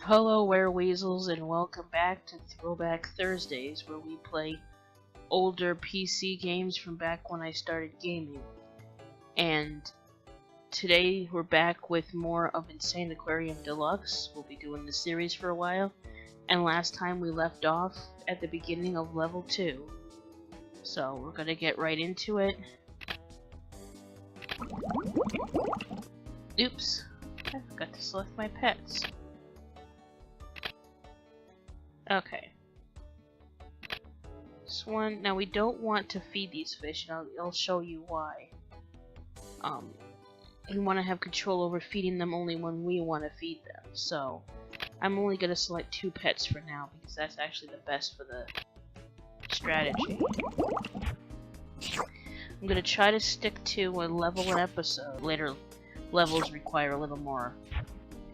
Hello, wereweasels, and welcome back to Throwback Thursdays, where we play older PC games from back when I started gaming. And today we're back with more of Insaniquarium Deluxe. We'll be doing the series for a while. And last time we left off at the beginning of level 2. So we're gonna get right into it. Oops, I forgot to select my pets. Okay. This one, now we don't want to feed these fish, and I'll show you why. We want to have control over feeding them only when we want to feed them, so I'm only going to select 2 pets for now, because that's actually the best for the strategy. I'm going to try to stick to a level an episode. Later levels require a little more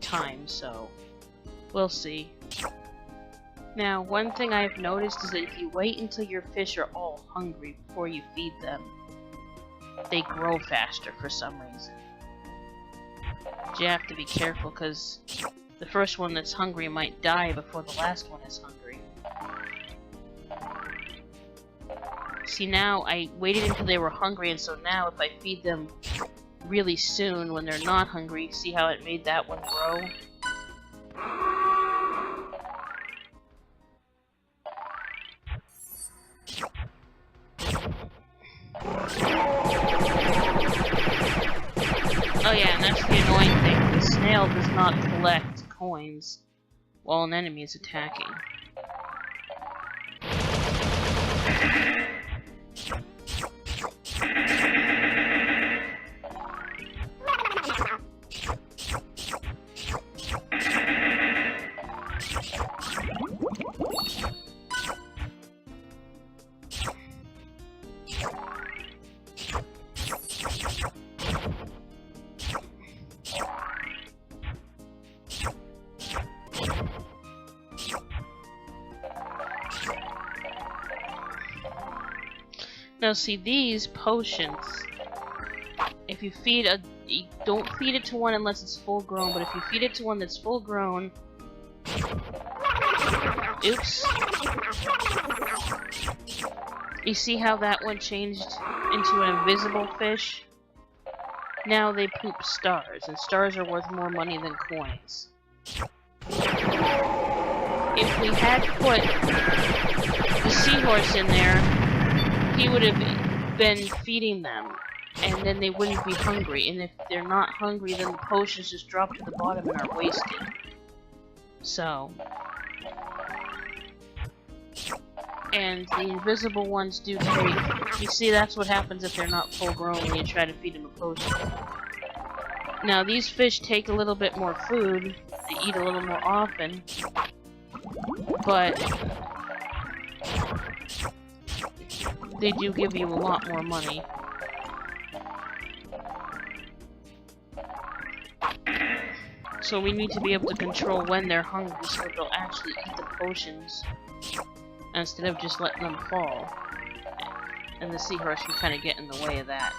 time, so we'll see. Now, one thing I've noticed is that if you wait until your fish are all hungry before you feed them, they grow faster for some reason. But you have to be careful, because the first one that's hungry might die before the last one is hungry. See, now I waited until they were hungry, and so now if I feed them really soon when they're not hungry, see how it made that one grow? Oh yeah, and that's the annoying thing. The snail does not collect coins while an enemy is attacking. Now see, these potions, if you don't feed it to one unless it's full grown, but if you feed it to one that's full grown, oops, you see how that one changed into an invisible fish? Now they poop stars, and stars are worth more money than coins. If we had put the seahorse in there, he would have been feeding them, and then they wouldn't be hungry. And if they're not hungry, then the potions just drop to the bottom and are wasted. So, and the invisible ones do take. You see, that's what happens if they're not full grown when you try to feed them a potion. Now, these fish take a little bit more food. They eat a little more often, but they do give you a lot more money. So we need to be able to control when they're hungry so that they'll actually eat the potions instead of just letting them fall. And the seahorse can kind of get in the way of that.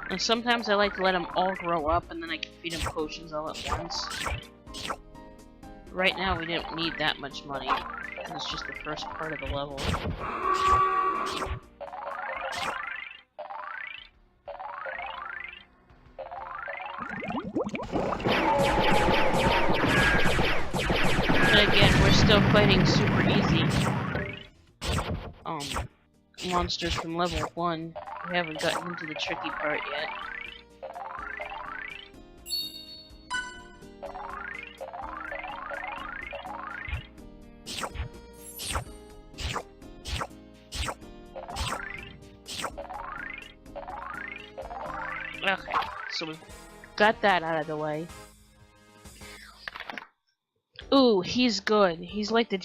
And sometimes I like to let them all grow up and then I can feed them potions all at once. Right now we didn't need that much money, because it's just the first part of the level. And again, we're still fighting super easy monsters from level 1. We haven't gotten into the tricky part yet. Okay, so we've got that out of the way. Ooh, he's good. He's like the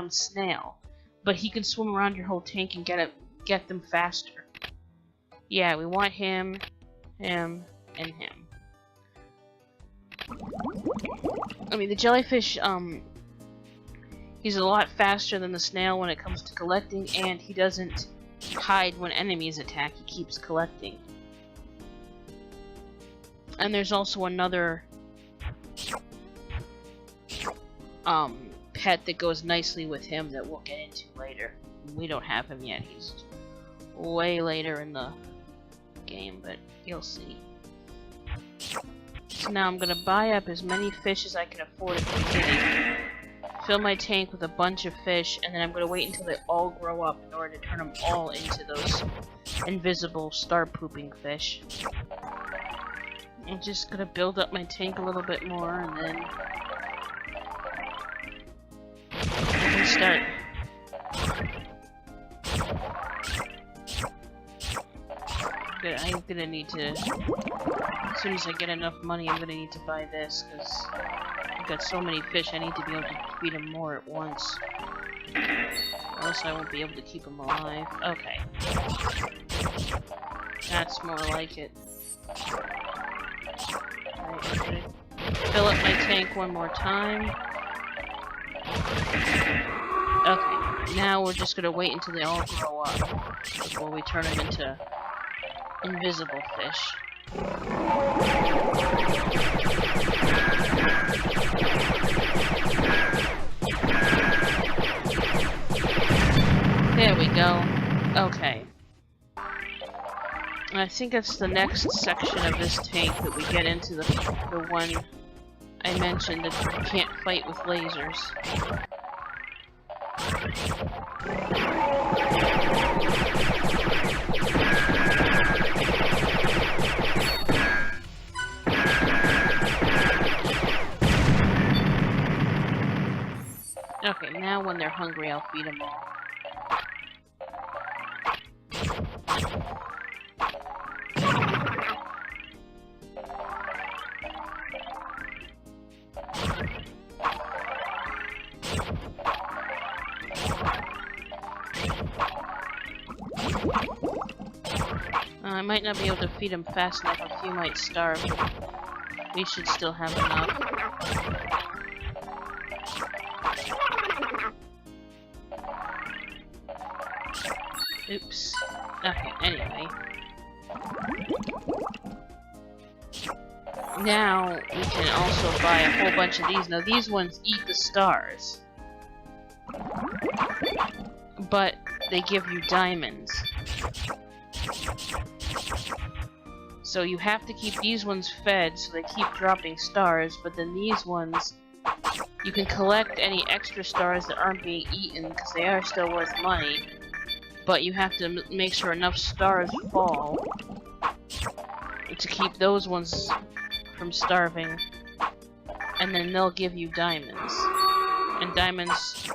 snail, but he can swim around your whole tank and get them faster. Yeah, we want him, him, and him. I mean, the jellyfish, he's a lot faster than the snail when it comes to collecting, and he doesn't hide when enemies attack. He keeps collecting. And there's also another pet that goes nicely with him that we'll get into later. We don't have him yet. He's way later in the game, but you'll see. So now I'm gonna buy up as many fish as I can afford at the beginning, fill my tank with a bunch of fish, and then I'm gonna wait until they all grow up in order to turn them all into those invisible star pooping fish. I'm just gonna build up my tank a little bit more, and then I can start. I'm gonna need to, as soon as I get enough money, I'm gonna need to buy this, because I've got so many fish, I need to be able to feed them more at once. Or else I won't be able to keep them alive. Okay. That's more like it. Right, fill up my tank one more time. Okay, now we're just gonna wait until they all grow up before we turn them into invisible fish. There we go. Okay. I think that's the next section of this tank that we get into, the one I mentioned that you can't fight with lasers. Okay, now when they're hungry, I'll feed them all. I might not be able to feed them fast enough, a few might starve, but we should still have enough. Oops. Okay, anyway. Now, we can also buy a whole bunch of these. Now, these ones eat the stars. But they give you diamonds. So you have to keep these ones fed so they keep dropping stars, but then these ones, you can collect any extra stars that aren't being eaten because they are still worth money. But you have to make sure enough stars fall to keep those ones from starving, and then they'll give you diamonds. And diamonds,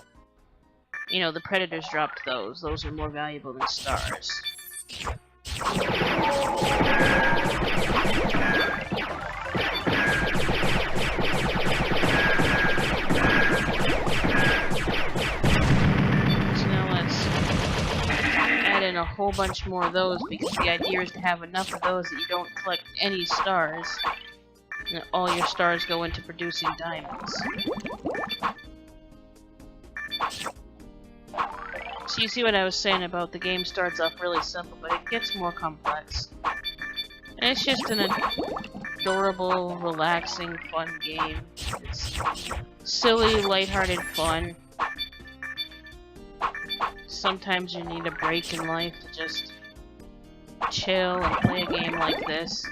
you know, the predators dropped those. Those are more valuable than stars. A whole bunch more of those, because the idea is to have enough of those that you don't collect any stars, and all your stars go into producing diamonds. So you see what I was saying about the game starts off really simple, but it gets more complex. And it's just an adorable, relaxing, fun game. It's silly, lighthearted fun. Sometimes you need a break in life to just chill and play a game like this.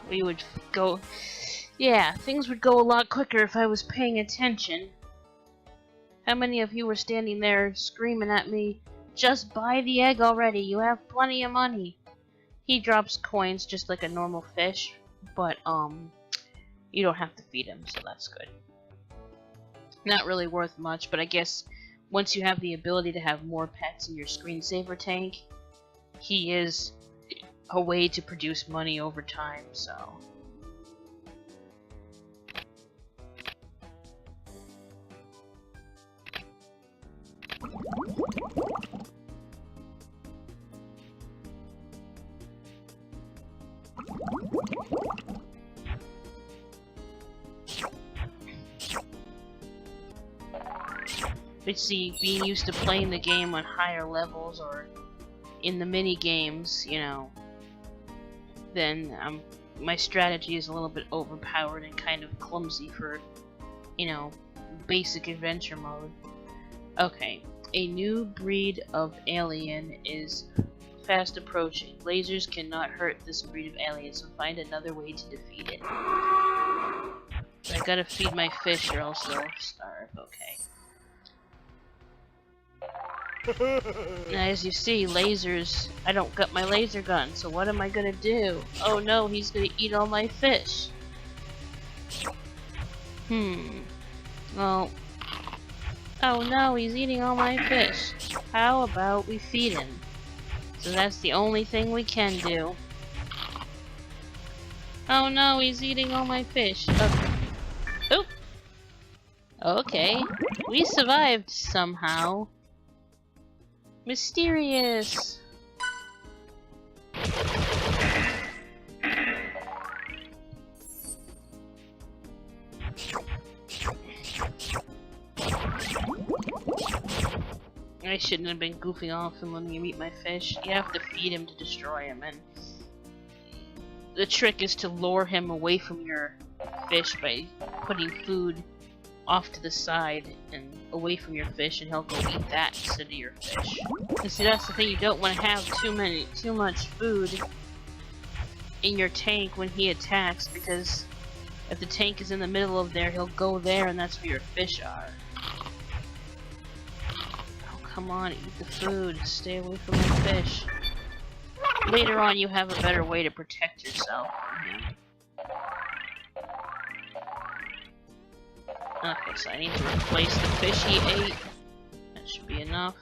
We would go... Yeah, things would go a lot quicker if I was paying attention. How many of you were standing there screaming at me, "Just buy the egg already, you have plenty of money"? He drops coins just like a normal fish, but you don't have to feed him, so that's good. Not really worth much, but I guess once you have the ability to have more pets in your screensaver tank, he is a way to produce money over time, so... But see, being used to playing the game on higher levels or in the mini games, you know, then my strategy is a little bit overpowered and kind of clumsy for, you know, basic adventure mode. Okay, a new breed of alien is fast approaching. Lasers cannot hurt this breed of alien, so find another way to defeat it. I gotta feed my fish or else they'll starve. Okay. Now, as you see, lasers. I don't got my laser gun, so what am I gonna do? Oh no, he's gonna eat all my fish. Well. Oh no, he's eating all my fish. How about we feed him? So that's the only thing we can do. Oh no, he's eating all my fish. Oop. Okay, we survived somehow. Mysterious. I shouldn't have been goofing off and letting him eat my fish. You have to feed him to destroy him, and the trick is to lure him away from your fish by putting food off to the side and away from your fish, and he'll go eat that instead of your fish. And see, that's the thing, you don't want to have too much food in your tank when he attacks, because if the tank is in the middle of there, he'll go there, and that's where your fish are. Oh, come on, eat the food. Stay away from my fish. Later on, you have a better way to protect yourself from him. Okay, so I need to replace the fish he ate. That should be enough.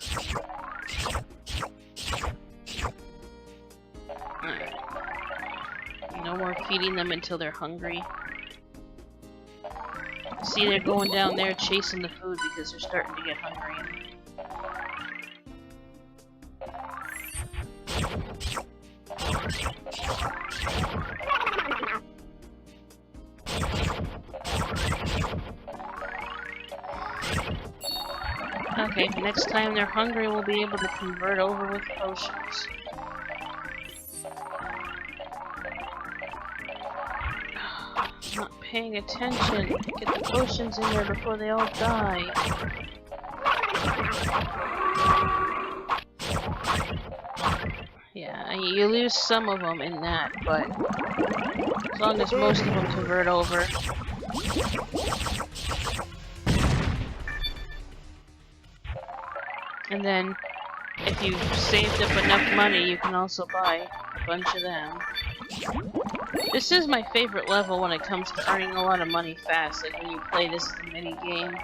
Alright. No more feeding them until they're hungry. See, they're going down there chasing the food because they're starting to get hungry. Okay, next time they're hungry, we'll be able to convert over with potions. Not paying attention. Get the potions in there before they all die. Yeah, you lose some of them in that, but as long as most of them convert over. And then, if you've saved up enough money, you can also buy a bunch of them. This is my favorite level when it comes to earning a lot of money fast, like when you play this as a mini game,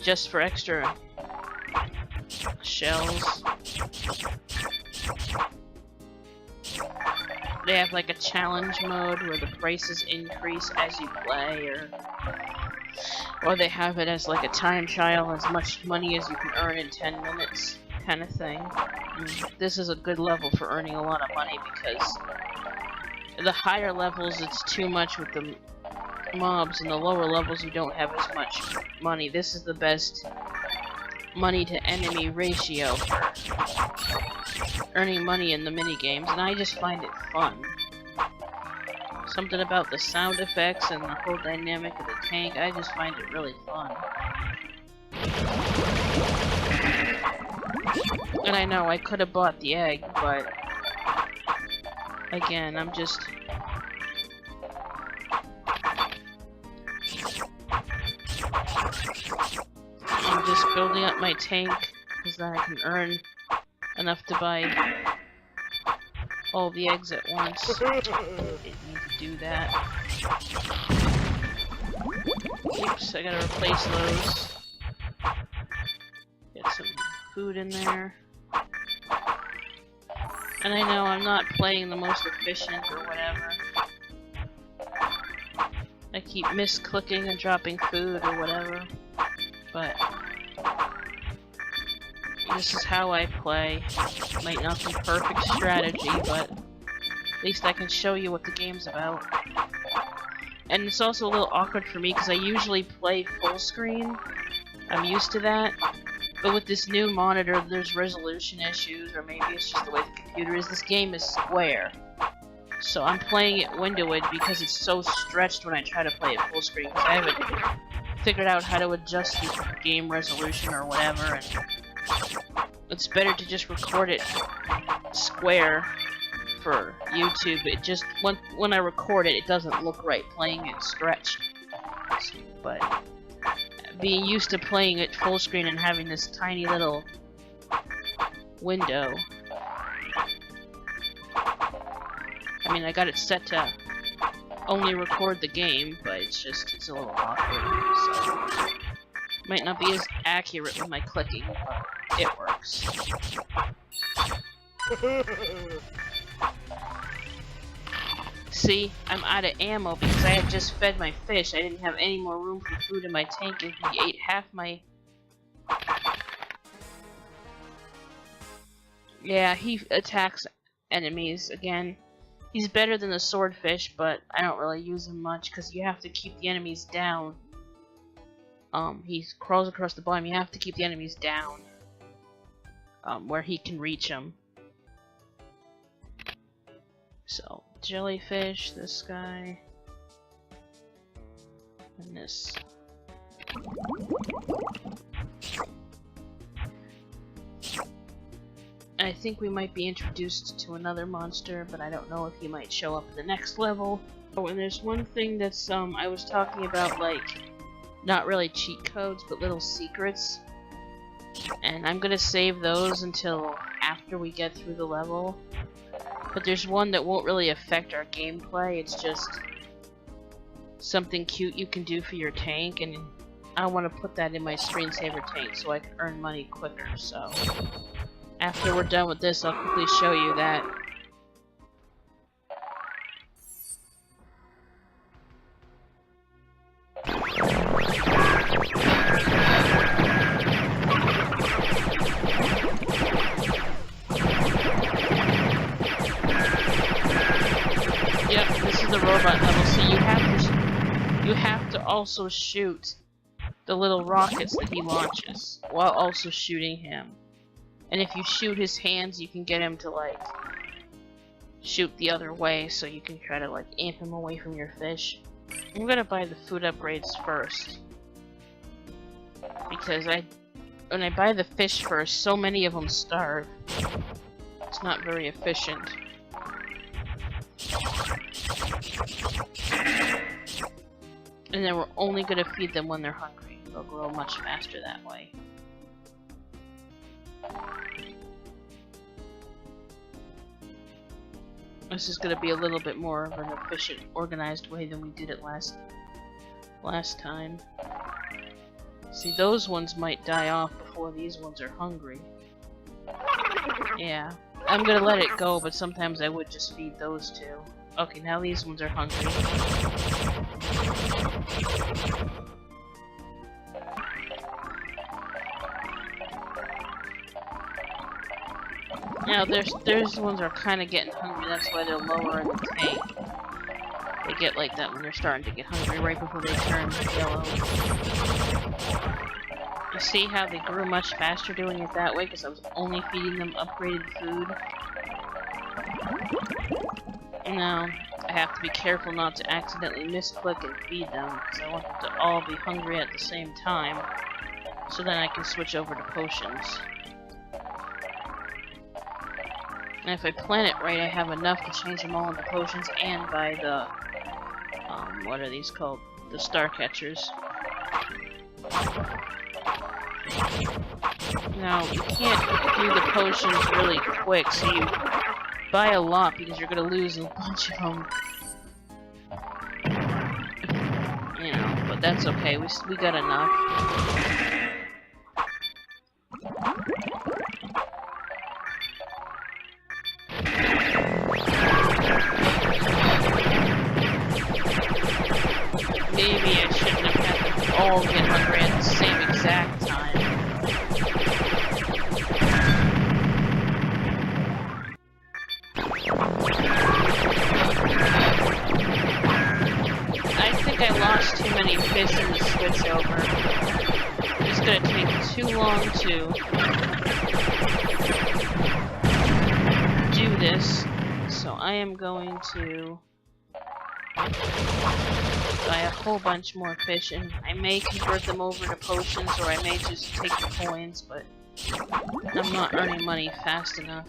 just for extra shells. They have like a challenge mode where the prices increase as you play, or they have it as like a time trial, as much money as you can earn in 10 minutes kind of thing. And this is a good level for earning a lot of money because the higher levels it's too much with the mobs, and the lower levels you don't have as much money. This is the best money to enemy ratio for earning money in the mini games, and I just find it fun. Something about the sound effects and the whole dynamic of the tank, I just find it really fun. And I know I could have bought the egg, but again, I'm just building up my tank because then I can earn enough to buy all the eggs at once. Didn't need to do that. Oops, I gotta replace those. Get some food in there. And I know I'm not playing the most efficient or whatever. I keep misclicking and dropping food or whatever. But this is how I play. Might not be perfect strategy, but at least I can show you what the game's about. And it's also a little awkward for me because I usually play full screen, I'm used to that. But with this new monitor, there's resolution issues, or maybe it's just the way the computer is. This game is square. So I'm playing it windowed because it's so stretched when I try to play it full screen, because I haven't figured out how to adjust the game resolution or whatever, and it's better to just record it square for YouTube. It just, when I record it, it doesn't look right playing it stretched. But being used to playing it full screen and having this tiny little window, I mean, I got it set to only record the game, but it's a little awkward, so might not be as accurate with my clicking, but it works. See, I'm out of ammo because I had just fed my fish. I didn't have any more room for food in my tank, and he ate half my... Yeah, he attacks enemies again. He's better than the swordfish, but I don't really use him much because you have to keep the enemies down. He crawls across the bottom. You have to keep the enemies down where he can reach them. So, jellyfish, this guy, and this. I think we might be introduced to another monster, but I don't know if he might show up at the next level. Oh, and there's one thing that's, I was talking about, like, not really cheat codes, but little secrets. And I'm gonna save those until after we get through the level. But there's one that won't really affect our gameplay, it's just something cute you can do for your tank, and I want to put that in my screensaver tank so I can earn money quicker, so... After we're done with this, I'll quickly show you that. Yep, this is the robot level. So you have to also shoot the little rockets that he launches while also shooting him. And if you shoot his hands, you can get him to, like, shoot the other way, so you can try to, like, amp him away from your fish. I'm gonna buy the food upgrades first. Because when I buy the fish first, so many of them starve. It's not very efficient. And then we're only gonna feed them when they're hungry. They'll grow much faster that way. This is going to be a little bit more of an efficient, organized way than we did it last time. See, those ones might die off before these ones are hungry. Yeah, I'm going to let it go, but sometimes I would just feed those two. Okay, now these ones are hungry. Now, there's ones are kind of getting hungry, that's why they're lower in the tank. They get like that when they're starting to get hungry, right before they turn yellow. You see how they grew much faster doing it that way, because I was only feeding them upgraded food? Now, I have to be careful not to accidentally misclick and feed them, because I want them to all be hungry at the same time, so then I can switch over to potions. And if I plan it right, I have enough to change them all into potions and buy the, what are these called? The star catchers. Now, you can't do the potions really quick, so you buy a lot because you're gonna lose a bunch of them. You know, but that's okay, we got enough. Maybe I shouldn't have had them all get hungry at the same exact time. I think I lost too many fish in the switch over. I'm just gonna too long to do this, so I am going to buy a whole bunch more fish, and I may convert them over to potions, or I may just take the coins, but I'm not earning money fast enough.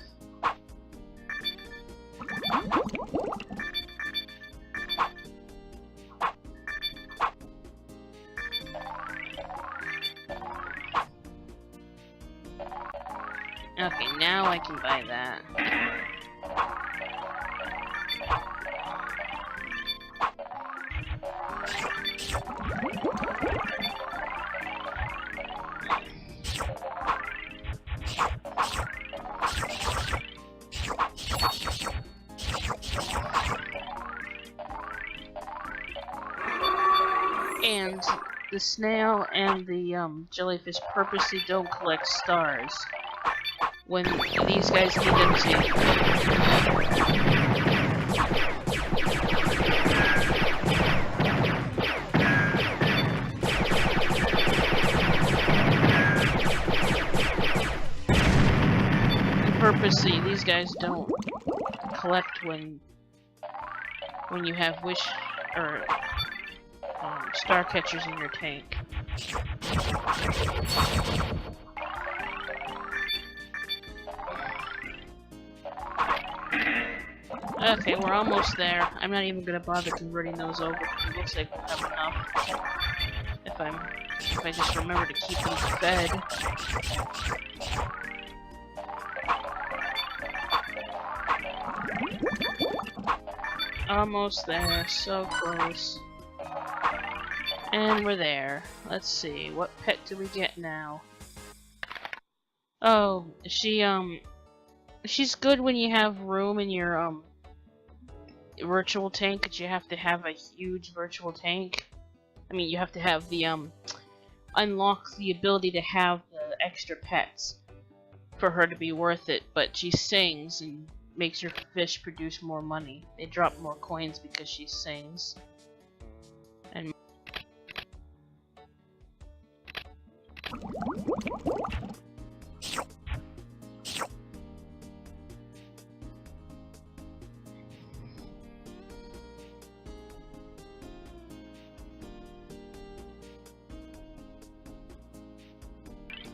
Okay, now I can buy that. And the snail and the jellyfish purposely don't collect stars when these guys need them to. Purposely, these guys don't collect when you have wish or star catchers in your tank. Okay, we're almost there. I'm not even gonna bother converting those over because it looks like we'll have enough if I just remember to keep them fed. Almost there, so close. And we're there. Let's see, what pet do we get now? Oh, she's good when you have room in your virtual tank, because you have to have a huge virtual tank. I mean, you have to have the unlock the ability to have the extra pets for her to be worth it, but she sings and makes your fish produce more money. They drop more coins because she sings. And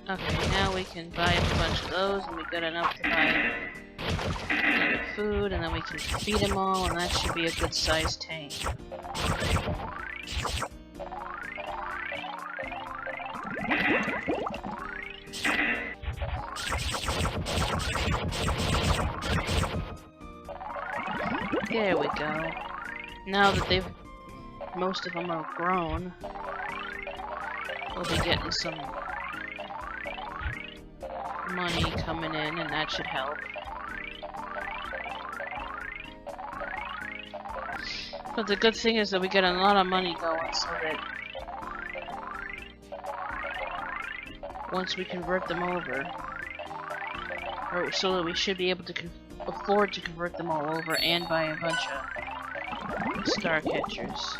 okay, now we can buy a bunch of those, and we got enough to buy food, and then we can feed them all, and that should be a good sized tank. There we go. Now that most of them are grown, we'll be getting some money coming in, and that should help. But the good thing is that we get a lot of money going, so that once we convert them over, or so that we should be able to afford to convert them all over and buy a bunch of star catchers.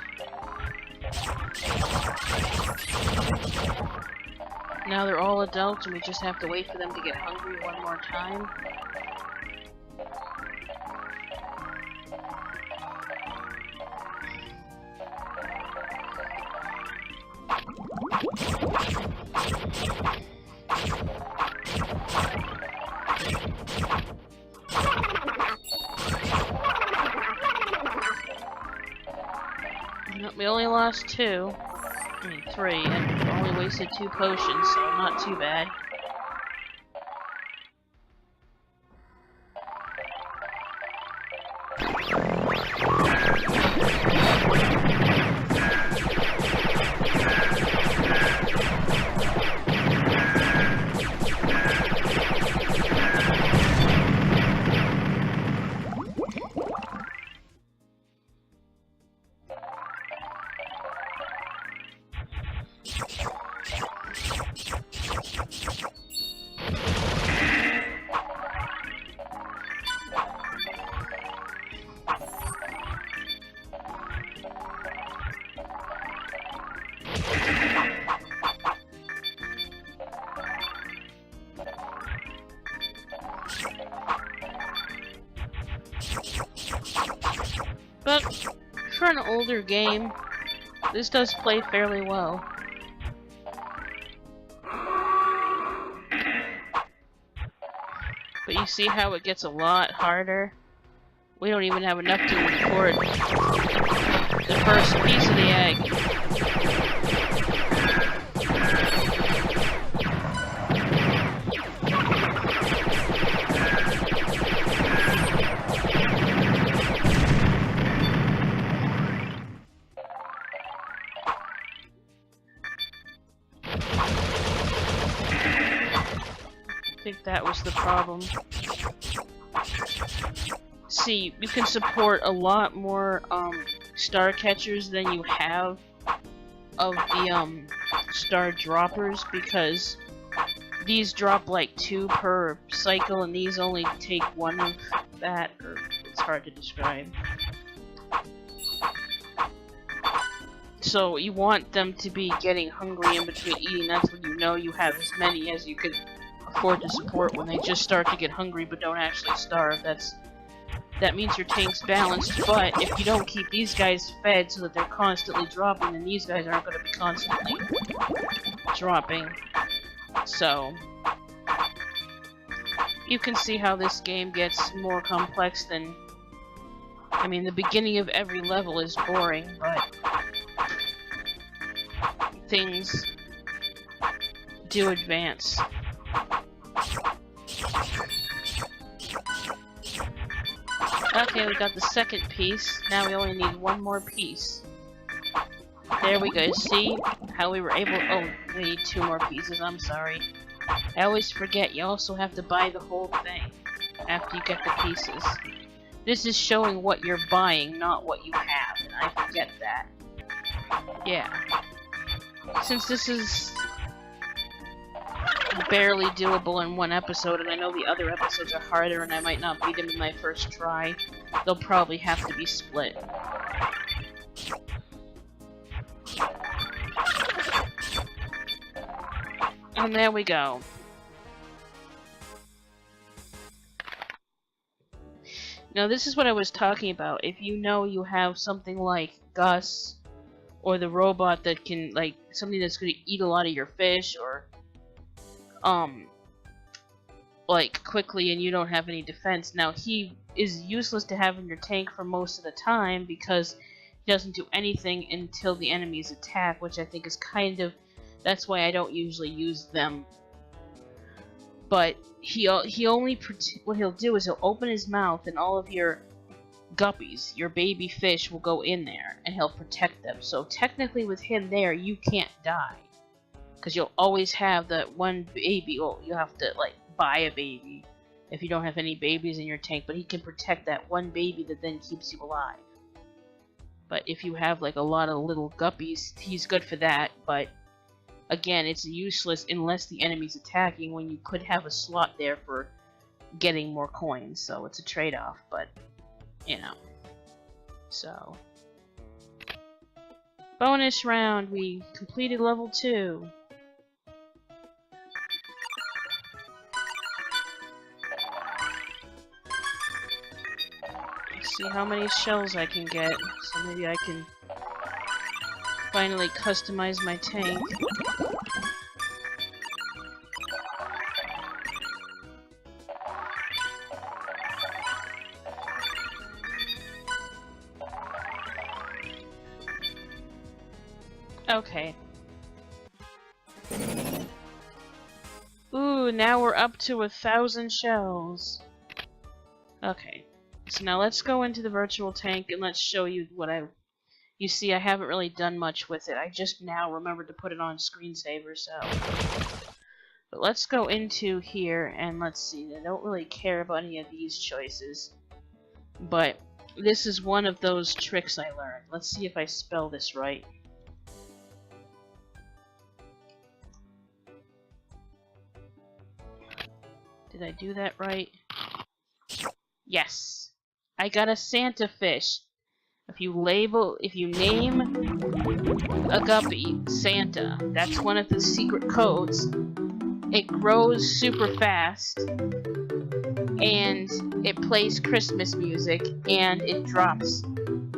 Now they're all adults, and we just have to wait for them to get hungry one more time. We only lost 3, and we only wasted 2 potions, so not too bad. But for an older game, this does play fairly well. But you see how it gets a lot harder? We don't even have enough to record the first piece of the egg. I think that was the problem. See, you can support a lot more star catchers than you have of the star droppers, because these drop like 2 per cycle and these only take 1 of that, or it's hard to describe. So you want them to be getting hungry in between eating. That's when you know you have as many as you can afford to support. When they just start to get hungry but don't actually starve, that means your tank's balanced. But if you don't keep these guys fed so that they're constantly dropping, then these guys aren't going to be constantly dropping. So you can see how this game gets more complex than... I mean, the beginning of every level is boring, but things do advance. Okay, we got the second piece. Now we only need 1 more piece. There we go. See how we were able... Oh, we need 2 more pieces. I'm sorry. I always forget. You also have to buy the whole thing after you get the pieces. This is showing what you're buying, not what you have, and I forget that. Yeah. Since this is barely doable in 1 episode, and I know the other episodes are harder and I might not beat them in my first try, they'll probably have to be split. And there we go. Now this is what I was talking about. If you know you have something like Gus, or the robot that can, like, something that's going to eat a lot of your fish, or like, quickly, and you don't have any defense. Now, he is useless to have in your tank for most of the time, because he doesn't do anything until the enemies attack, which I think is kind of... That's why I don't usually use them. But he only... What he'll do is he'll open his mouth, and all of your guppies, your baby fish, will go in there, and he'll protect them. So technically with him there, you can't die, because you'll always have that one baby. Well, you have to, like, buy a baby if you don't have any babies in your tank, but he can protect that one baby that then keeps you alive. But if you have, like, a lot of little guppies, he's good for that. But again, it's useless unless the enemy's attacking, when you could have a slot there for getting more coins. So it's a trade-off, but you know. So bonus round, we completed level 2. Let's see how many shells I can get, so maybe I can finally customize my tank. Okay. Ooh, now we're up to 1,000 shells. Okay. So now let's go into the virtual tank and let's show you what you see, I haven't really done much with it. I just now remembered to put it on screensaver, so. But let's go into here and let's see. I don't really care about any of these choices, but this is one of those tricks I learned. Let's see if I spell this right. Did I do that right? Yes! I got a Santa fish. If you name a guppy Santa, that's one of the secret codes. It grows super fast. and it plays Christmas music, and it drops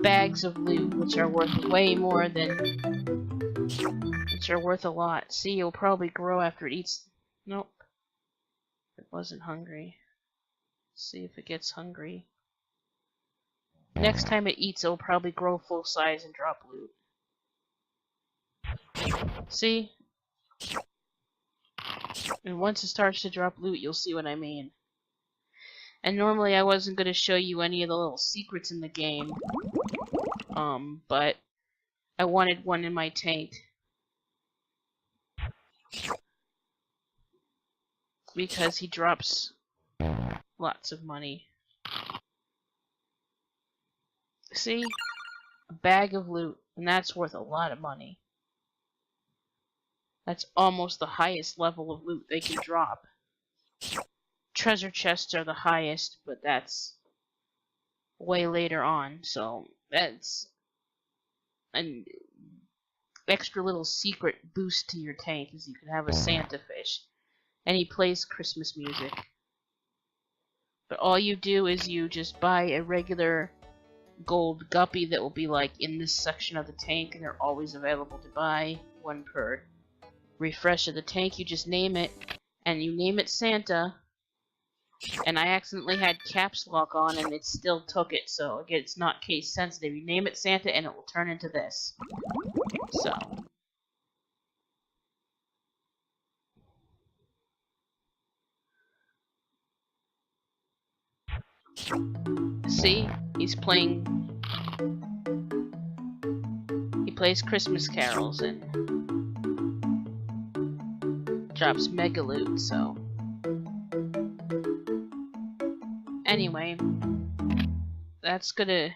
bags of loot, which are worth way more than... which are worth a lot. See, it'll probably grow after it eats... Nope. It wasn't hungry. Let's see if it gets hungry. Next time it eats, it'll probably grow full size and drop loot. See? And once it starts to drop loot, you'll see what I mean. And normally I wasn't going to show you any of the little secrets in the game. But I wanted one in my tank. Because he drops lots of money. See? A bag of loot, and that's worth a lot of money. That's almost the highest level of loot they can drop. Treasure chests are the highest, but that's way later on, so that's an extra little secret boost to your tank, is you can have a Santa fish. And he plays Christmas music. But all you do is you just buy a regular gold guppy that will be like in this section of the tank, and they're always available to buy, one per refresh of the tank. You just name it, and you name it Santa. And I accidentally had caps lock on and it still took it, so again, it's not case sensitive. You name it Santa and it will turn into this. So see, he plays Christmas carols and drops mega loot, so anyway, that's gonna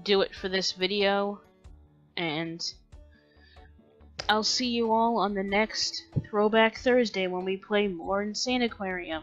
do it for this video, and I'll see you all on the next Throwback Thursday when we play more Insaniquarium.